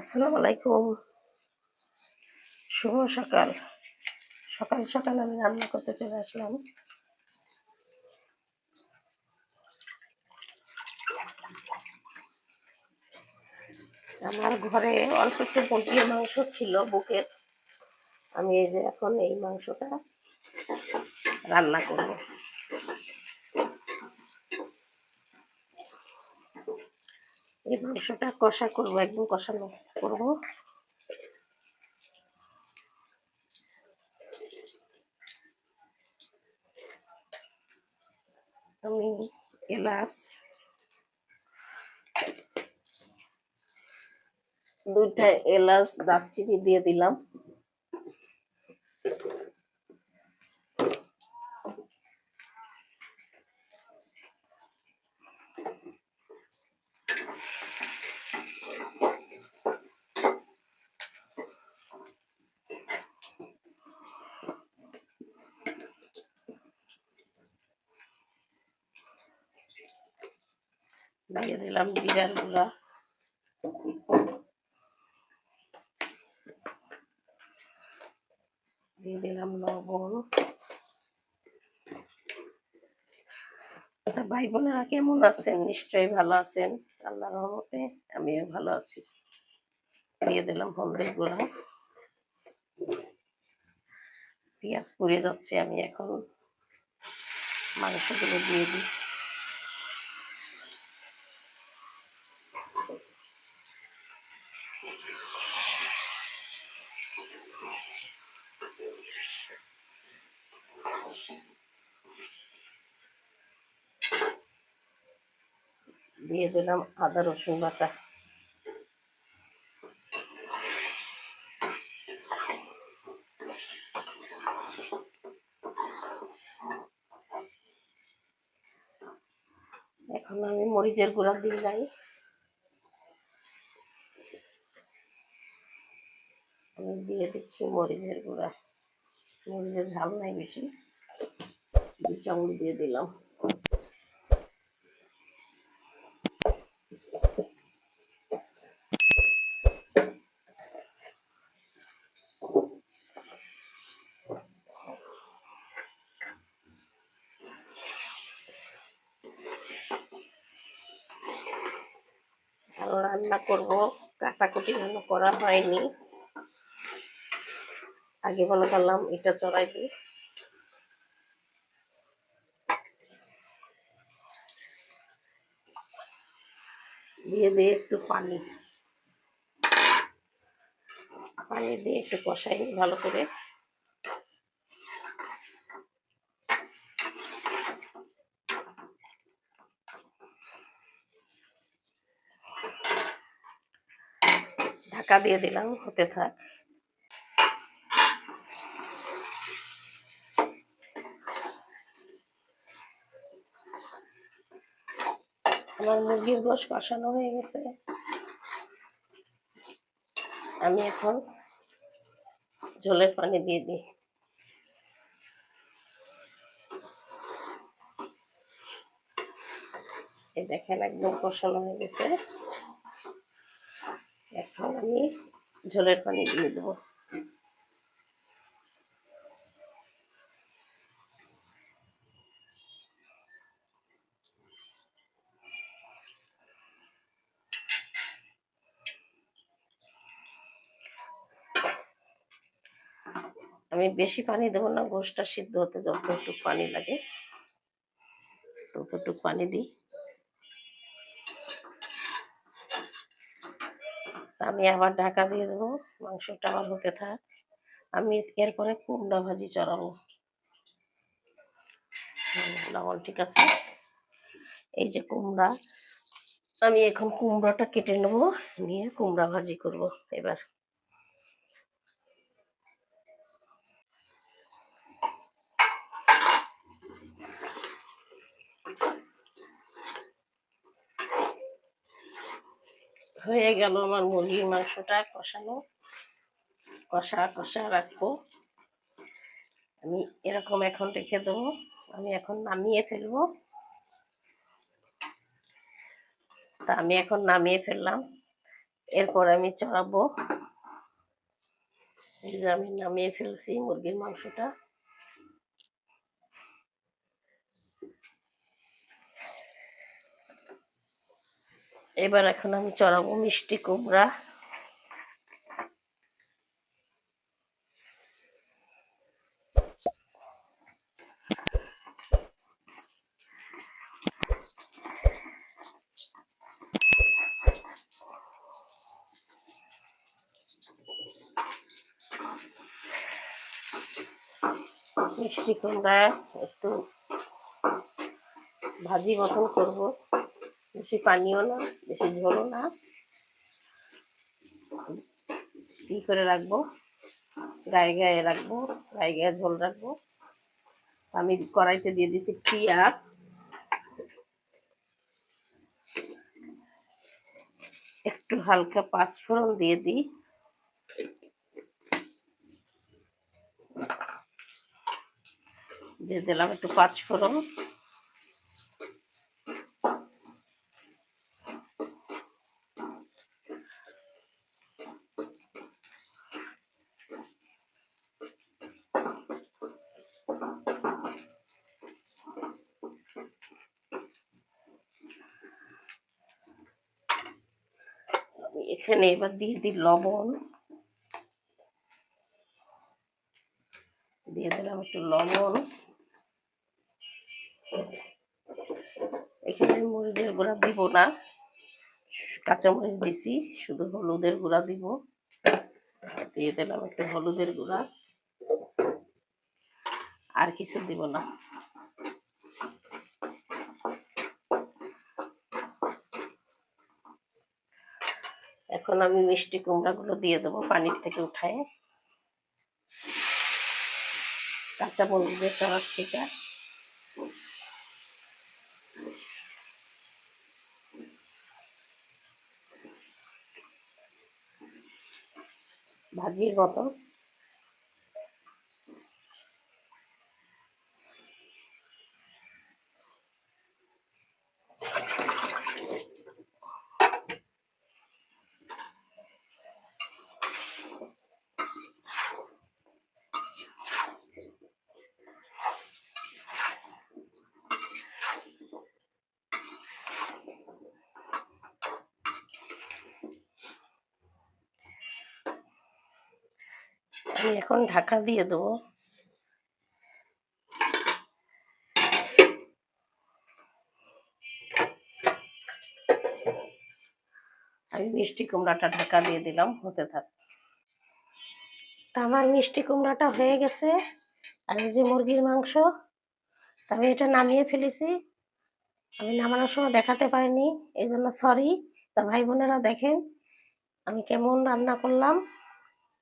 আসসালামু আলাইকুম। শুভ সকাল। সকাল সকাল আমি রান্না করতে চলে আসলাম। আমার ঘরে অল্প একটু মুরগির মাংস ছিল বুকের। আমি এই যে এখন এই মাংসটা রান্না করব। এই মাংসটা কষা করব, একদম কষানো করব। আমি এলাচ, 2টা এলাচ দারচিনি দিয়ে দিলাম। দিয়ে দিলাম জিরার গুঁড়া, দিয়ে দিলাম লবণ। ভাই বোনেরা কেমন আছেন? নিশ্চয়ই ভালো আছেন। আল্লাহর রহমতে আমিও ভালো আছি। দিয়ে দিলাম হলদের গুঁড়া। পেঁয়াজ পুড়ে যাচ্ছে, আমি এখন মাংসগুলো দিয়ে দিই। দিয়ে দিলাম আদা রসুন বাটা। এখন আমি মরিচের গুঁড়া দিই নাই, আমি দিয়ে দিচ্ছি মরিচের গুঁড়া। মরিচের ঝাল নাই বেশি, 2 চামচ দিয়ে দিলাম। আর রান্না করব, কাটাকুটি রান্না করা হয়নি। আগে বলে করলাম এটা চড়াই দিই। দিয়ে দিয়ে একটু পানি দিয়ে একটু কষাই ভালো করে। ঢাকা দিয়ে দিলাম, হতে থাক। আমার মুরগির গোশ কষানো হয়ে গেছে। আমি এখন ঝোলের পানি দিয়ে দিই। এই দেখেন একদম কষানো হয়ে গেছে। এখন আমি ঝোলের পানি দিয়ে দেবো। আমি বেশি পানি দেবো না, গোশটা সিদ্ধ হতে যতটুকু পানি লাগে ততটুকু পানি দিই। আমি আবার ঢাকা দিয়ে দেবো, মাংসটা আবার হতে থাক। আমি এরপরে কুমড়া ভাজি চড়াবো। লবণ ঠিক আছে। এই যে কুমড়া, আমি এখন কুমড়াটা কেটে নেবো, নিয়ে কুমড়া ভাজি করব এবার। হয়ে গেল আমার মুরগির মাংসটা কষানো। কষা কষা রাখবো আমি, এরকম এখন রেখে দেবো। আমি এখন নামিয়ে ফেলবো। তা আমি এখন নামিয়ে ফেললাম। এরপর আমি চড়াবো। এই যে আমি নামিয়ে ফেলছি মুরগির মাংসটা। এবার এখন আমি চড়াবো মিষ্টি কুমড়া। মিষ্টি কুমড়া একটু ভাজি মতন করব, বেশি পানিও না বেশি ঝোলও না, কি করে রাখবো, গায়ে গায়ে রাখবো, গায়ে গায়ে ঝোল রাখবো। আমি কড়াইতে দিয়ে দিচ্ছি পেঁয়াজ, একটু হালকা পাঁচফোড়ন দিয়ে দিই, দিয়ে দিলাম একটু পাঁচফোড়ন। এখানে এবার দিয়ে দিই লবণ, দিয়ে দিলাম একটু লবণ। এখানে মরিচের গুঁড়া দিব না, কাঁচামরিচ দিছি, শুধু হলুদের গুঁড়া দিব, দিয়ে দিলাম একটু হলুদের গুঁড়া, আর কিছু দিব না। এখন আমি মিষ্টি কুমড়া গুলো দিয়ে দেবো পানির থেকে উঠায়, কাঁচা মরিচ দিয়ে চড়াচ্ছি এটা। ভাজির মতো আমি এখন ঢাকা দিয়ে দেবো। আমি মিষ্টি কুমড়াটা ঢাকা দিয়ে দিলাম, হতে থাক। তা আমার মিষ্টি কুমড়াটা হয়ে গেছে, আর এই যে মুরগির মাংস, তা আমি এটা নামিয়ে ফেলেছি। আমি নামানোর সময় দেখাতে পারিনি, এই জন্য সরি। তা ভাই বোনেরা দেখেন আমি কেমন রান্না করলাম।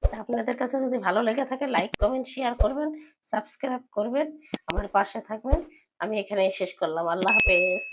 তা আপনাদের কাছে যদি ভালো লেগে থাকে লাইক কমেন্ট শেয়ার করবেন, সাবস্ক্রাইব করবেন, আমার পাশে থাকবেন। আমি এখানেই শেষ করলাম। আল্লাহ হাফেজ।